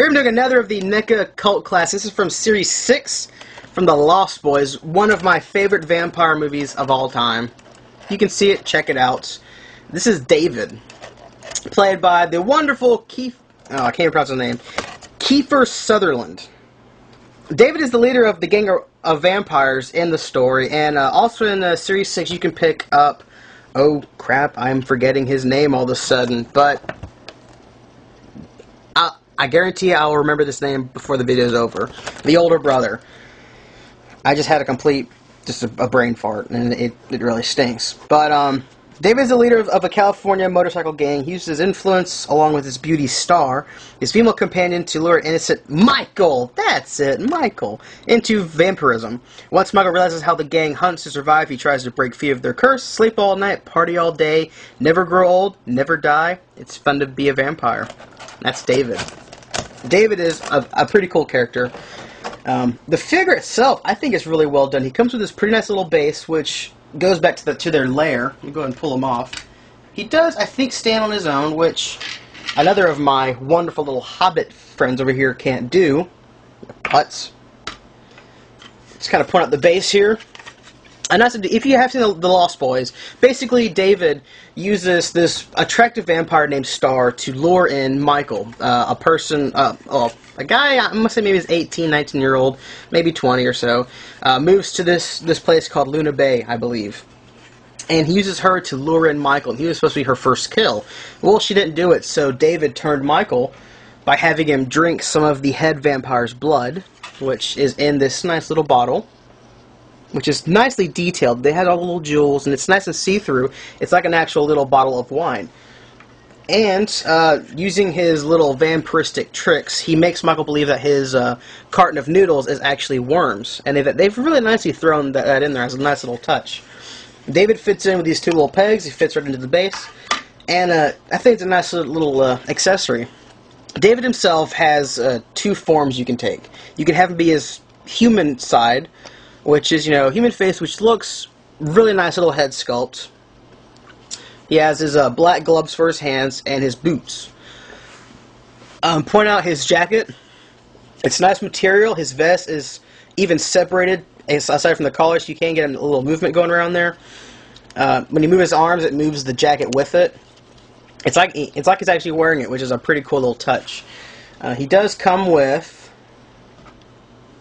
Here I'm doing another of the NECA cult classics. This is from Series 6 from The Lost Boys, one of my favorite vampire movies of all time. You can see it, check it out. This is David, played by the wonderful I can't even pronounce his name, Kiefer Sutherland. David is the leader of the gang of vampires in the story, and also in Series 6 you can pick up, oh crap, I'm forgetting his name all of a sudden, but I guarantee I'll remember this name before the video is over. The older brother. I just had a brain fart, and it really stinks. But, David is the leader of a California motorcycle gang. He uses his influence, along with his beauty Star, his female companion, to lure innocent Michael, that's it, Michael, into vampirism. Once Michael realizes how the gang hunts to survive, he tries to break free of their curse, sleep all night, party all day, never grow old, never die. It's fun to be a vampire. That's David. David is a pretty cool character. The figure itself, I think, is really well done. He comes with this pretty nice little base, which goes back to their lair. Let me go ahead and pull him off. He does, I think, stand on his own, which another of my wonderful little hobbit friends over here can't do. Putts. Just kind of point out the base here. And if you have seen the Lost Boys, basically David uses this attractive vampire named Star to lure in Michael, a guy, I must say maybe he's 18, 19-year-old, maybe 20 or so, moves to this place called Luna Bay, I believe. And he uses her to lure in Michael, and he was supposed to be her first kill. Well, she didn't do it, so David turned Michael by having him drink some of the head vampire's blood, which is in this nice little bottle, which is nicely detailed. They had all the little jewels, and it's nice and see-through. It's like an actual little bottle of wine. And, using his little vampiristic tricks, he makes Michael believe that his carton of noodles is actually worms. And they've really nicely thrown that in there as a nice little touch. David fits in with these two little pegs. He fits right into the base. And I think it's a nice little accessory. David himself has two forms you can take. You can have him be his human side, which is, human face, which looks really nice little head sculpt. He has his black gloves for his hands and his boots. Point out his jacket. It's nice material. His vest is even separated. Aside from the collar, so you can get a little movement going around there. When he moves his arms, it moves the jacket with it. It's like he's actually wearing it, which is a pretty cool little touch. He does come with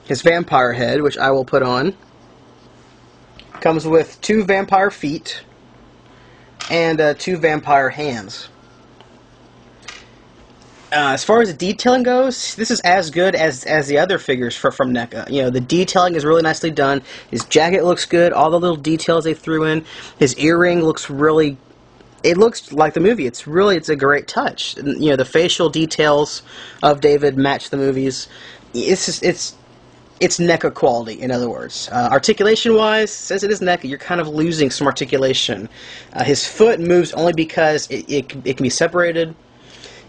his vampire head, which I will put on. Comes with 2 vampire feet and 2 vampire hands. As far as the detailing goes, this is as good as the other figures from NECA. The detailing is really nicely done. His jacket looks good. All the little details they threw in. His earring looks really... It looks like the movie. It's a great touch. The facial details of David match the movies. It's NECA quality, in other words. Articulation-wise, since it is NECA, you're kind of losing some articulation. His foot moves only because it can be separated.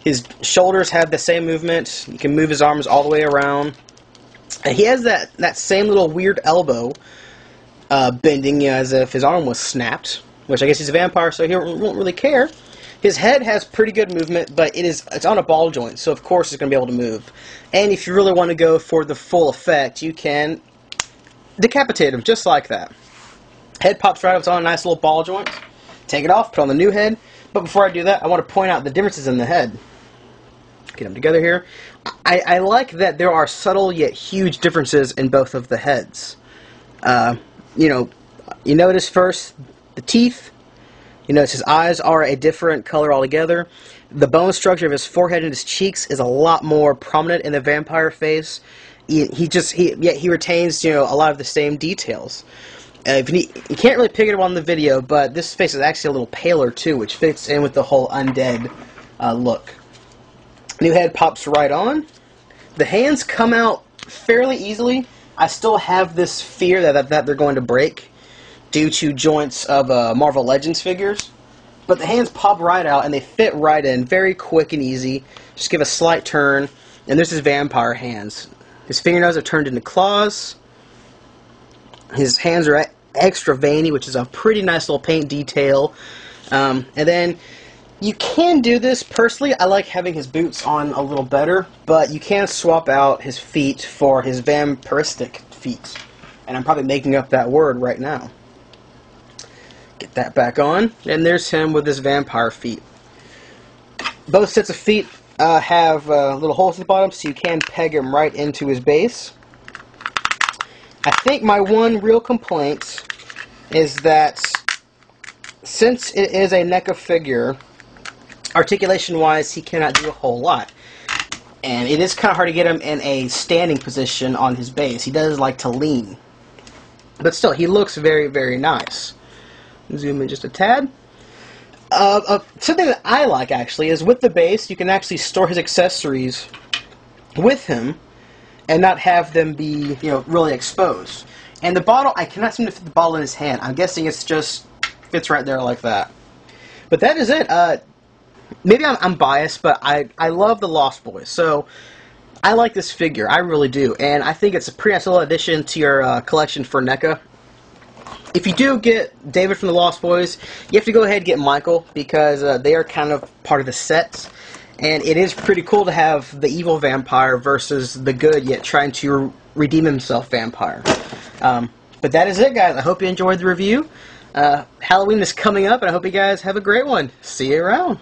His shoulders have the same movement. He can move his arms all the way around. And he has that same little weird elbow bending, as if his arm was snapped, which I guess he's a vampire, so he won't really care. His head has pretty good movement, but it's on a ball joint, so of course it's going to be able to move. And if you really want to go for the full effect, you can decapitate him just like that. Head pops right up, it's on a nice little ball joint. Take it off, put on the new head. But before I do that, I want to point out the differences in the head. Get them together here. I like that there are subtle yet huge differences in both of the heads. You notice first the teeth. You notice his eyes are a different color altogether. The bone structure of his forehead and his cheeks is a lot more prominent in the vampire face. He retains a lot of the same details. You can't really pick it up on the video, but this face is actually a little paler too, which fits in with the whole undead look. New head pops right on. The hands come out fairly easily. I still have this fear that they're going to break due to joints of Marvel Legends figures. But the hands pop right out, and they fit right in, very quick and easy. Just give a slight turn, and there's his vampire hands. His fingernails are turned into claws. His hands are extra veiny, which is a pretty nice little paint detail. And then You can do this. Personally, I like having his boots on a little better, but you can swap out his feet for his vampiristic feet. And I'm probably making up that word right now. Get that back on, and there's him with his vampire feet. Both sets of feet have little holes at the bottom, so you can peg him right into his base. I think my one real complaint is that since it is a NECA figure, articulation-wise, he cannot do a whole lot. And it is kind of hard to get him in a standing position on his base. He does like to lean. But still, he looks very, very nice. Zoom in just a tad. Something that I like, actually, is with the base, you can actually store his accessories with him and not have them be, really exposed. And the bottle, I cannot seem to fit the bottle in his hand. I'm guessing it's just fits right there like that. But that is it. Maybe I'm biased, but I love the Lost Boys. So I like this figure. I really do. And I think it's a pretty nice little addition to your collection for NECA. If you do get David from the Lost Boys, you have to go ahead and get Michael, because they are kind of part of the set. And it is pretty cool to have the evil vampire versus the good, yet trying to redeem himself vampire. But that is it, guys. I hope you enjoyed the review. Halloween is coming up, and I hope you guys have a great one. See you around.